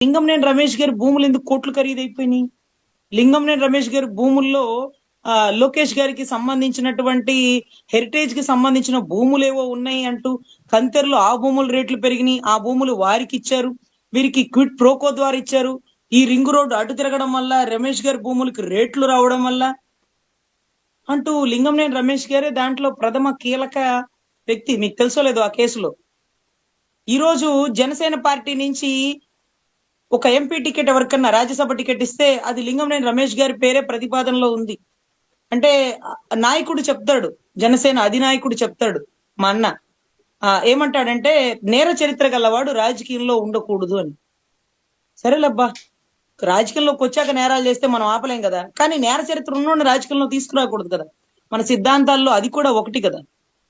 లింగంనేని రమేష్ గారి భూములు ఎందుకు కోట్లు ఖరీదైపోయినాయి? లింగంనేని రమేష్ గారి భూముల్లో లోకేష్ గారికి సంబంధించినటువంటి హెరిటేజ్ కి సంబంధించిన భూములు ఏవో ఉన్నాయి అంటూ కంతెర్లో ఆ భూముల రేట్లు పెరిగినాయి. ఆ భూములు వారికి ఇచ్చారు, వీరికి క్విట్ ప్రోకో ద్వారా ఇచ్చారు. ఈ రింగ్ రోడ్డు అటు తిరగడం వల్ల రమేష్ గారి భూములకి రేట్లు రావడం వల్ల అంటూ లింగంనేని రమేష్ గారే దాంట్లో ప్రథమ కీలక వ్యక్తి. మీకు తెలుసో లేదో ఆ కేసులో. ఈ రోజు జనసేన పార్టీ నుంచి ఒక ఎంపీ టికెట్ ఎవరికన్నా రాజ్యసభ టికెట్ ఇస్తే అది లింగంనేని రమేష్ గారి పేరే ప్రతిపాదనలో ఉంది. అంటే నాయకుడు చెప్తాడు, జనసేన అధినాయకుడు చెప్తాడు, మా అన్న ఏమంటాడంటే నేర చరిత్ర గలవాడు రాజకీయంలో ఉండకూడదు అని. సరేలేబ్బా, రాజకీయంలోకి వచ్చాక నేరాలు చేస్తే మనం ఆపలేం కదా, కానీ నేర చరిత్ర ఉన్నోడిని రాజకీయంలో తీసుకురాకూడదు కదా. మన సిద్ధాంతాల్లో అది కూడా ఒకటి కదా.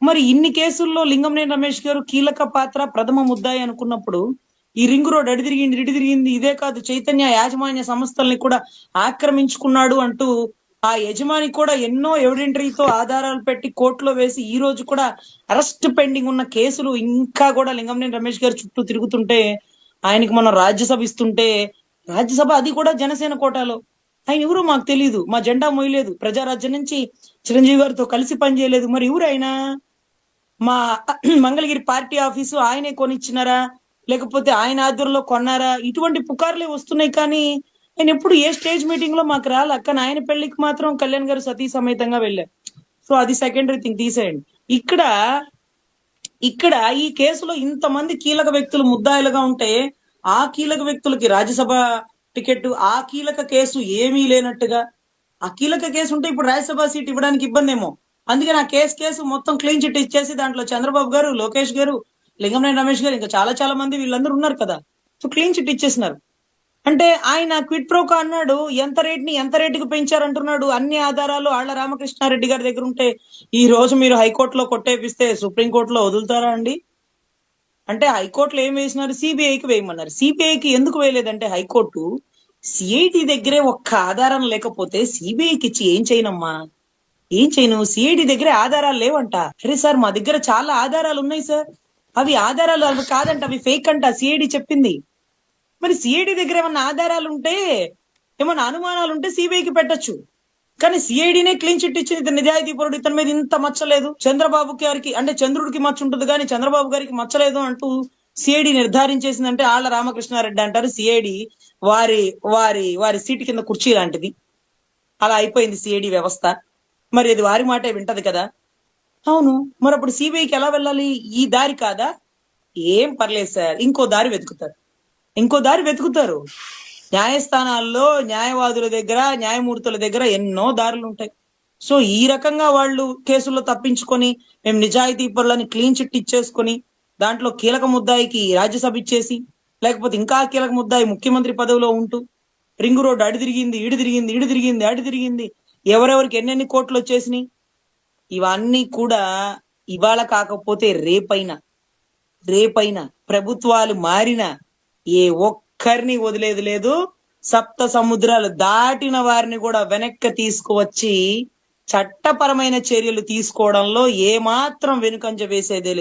మరి ఇన్ని కేసుల్లో లింగంనేని రమేష్ గారు కీలక పాత్ర, ప్రథమ ముద్దాయి అనుకున్నప్పుడు ఈ రింగ్ రోడ్ అడి తిరిగింది, ఇటు తిరిగింది, ఇదే కాదు చైతన్య యాజమాన్య సంస్థల్ని కూడా ఆక్రమించుకున్నాడు అంటూ ఆ యజమాని కూడా ఎన్నో ఎవిడెంటరీతో ఆధారాలు పెట్టి కోర్టులో వేసి ఈ రోజు కూడా అరెస్ట్ పెండింగ్ ఉన్న కేసులు ఇంకా కూడా లింగంనేని రమేష్ గారు చుట్టూ తిరుగుతుంటే, ఆయనకి మనం రాజ్యసభ ఇస్తుంటే, రాజ్యసభ అది కూడా జనసేన కోటాలో. ఆయన ఎవరో మాకు తెలియదు, మా జెండా మోయలేదు, ప్రజారాజ్యం నుంచి చిరంజీవి గారితో కలిసి పనిచేయలేదు. మరి ఎవరు ఆయన? మా మంగళగిరి పార్టీ ఆఫీసు ఆయనే కొనిచ్చినారా, లేకపోతే ఆయన ఆధ్వర్యంలో కొన్నారా? ఇటువంటి పుకార్లే వస్తున్నాయి. కానీ ఆయన ఎప్పుడు ఏ స్టేజ్ మీటింగ్ లో మాకు రాలే. కానీ ఆయన పెళ్లికి మాత్రం కళ్యాణ్ గారు సతీ సమేతంగా వెళ్ళారు. సో అది సెకండరీ థింగ్, తీసేయండి. ఇక్కడ ఇక్కడ ఈ కేసులో ఇంతమంది కీలక వ్యక్తులు ముద్దాయిలుగా ఉంటే ఆ కీలక వ్యక్తులకి రాజ్యసభ టికెట్, ఆ కీలక కేసు ఏమీ లేనట్టుగా, ఆ కీలక కేసు ఉంటే ఇప్పుడు రాజ్యసభ సీట్ ఇవ్వడానికి ఇబ్బంది ఏమో. అందుకని ఆ కేసు మొత్తం క్లీన్ చిట్ ఇచ్చేసి దాంట్లో చంద్రబాబు గారు, లోకేష్ గారు, లింగంనేని రమేష్ గారు, ఇంకా చాలా మంది వీళ్ళందరూ ఉన్నారు కదా. సో క్లీన్ చిట్ ఇచ్చేసినారు. అంటే ఆయన క్విట్ ప్రోకో అన్నాడు, ఎంత రేటుకి పెంచారంటున్నాడు. అన్ని ఆధారాలు ఆళ్ల రామకృష్ణారెడ్డి గారి దగ్గర ఉంటే ఈ రోజు మీరు హైకోర్టులో కొట్టేపిస్తే సుప్రీంకోర్టులో వదులుతారా అండి? అంటే హైకోర్టులో ఏం వేసినారు? సిబిఐకి వేయమన్నారు. సిబిఐకి ఎందుకు వేయలేదంటే హైకోర్టు సిఐడి దగ్గరే ఒక్క ఆధారం లేకపోతే సిబిఐకి ఇచ్చి ఏం చేయనమ్మా, ఏం చేయను, సిఐడి దగ్గరే ఆధారాలు లేవంట. అరే సార్, మా దగ్గర చాలా ఆధారాలు ఉన్నాయి సార్, అవి ఆధారాలు అవి కాదంట, అవి ఫేక్ అంట, సిఐడి చెప్పింది. మరి సిఐడి దగ్గర ఏమన్నా ఆధారాలు ఉంటే, ఏమన్నా అనుమానాలు ఉంటే సిబిఐకి పెట్టచ్చు. కానీ సిఐడినే క్లీన్ చిట్ ఇచ్చింది, ఇతను నిజాయితీ పరుడు, ఇతని మీద ఇంత మచ్చలేదు. చంద్రబాబు గారికి అంటే చంద్రుడికి మచ్చ ఉంటుంది కానీ చంద్రబాబు గారికి మచ్చలేదు అంటూ సిఐడి నిర్ధారించేసిందంటే ఆళ్ల రామకృష్ణారెడ్డి అంటారు సిఐడి వారి వారి వారి సీటు కింద కుర్చీ లాంటిది. అలా అయిపోయింది సిఐడి వ్యవస్థ. మరి అది వారి మాటే వింటది కదా. అవును, మరి అప్పుడు సిబిఐకి ఎలా వెళ్ళాలి? ఈ దారి కాదా? ఏం పర్లేదు సార్, ఇంకో దారి వెతుకుతారు. న్యాయస్థానాల్లో న్యాయవాదుల దగ్గర, న్యాయమూర్తుల దగ్గర ఎన్నో దారులు ఉంటాయి. సో ఈ రకంగా వాళ్ళు కేసుల్లో తప్పించుకొని, మేము నిజాయితీ పరులని క్లీన్ చిట్ ఇచ్చేసుకొని, దాంట్లో కీలక ముద్దాయికి రాజ్యసభ ఇచ్చేసి, లేకపోతే ఇంకా కీలక ముద్దాయి ముఖ్యమంత్రి పదవిలో ఉంటూ రింగ్ రోడ్డు అడి తిరిగింది, ఇటు తిరిగింది, ఎవరెవరికి ఎన్నెన్ని కోట్లు వచ్చేసినాయి. ఇవన్నీ కూడా ఇవాళ కాకపోతే రేపైనా ప్రభుత్వాలు మారిన ఏ ఒక్కరిని వదిలేది లేదు. సప్త సముద్రాలు దాటిన వారిని కూడా వెనక్కి తీసుకువచ్చి చట్టపరమైన చర్యలు తీసుకోవడంలో ఏమాత్రం వెనుకంజ వేసేదే లేదు.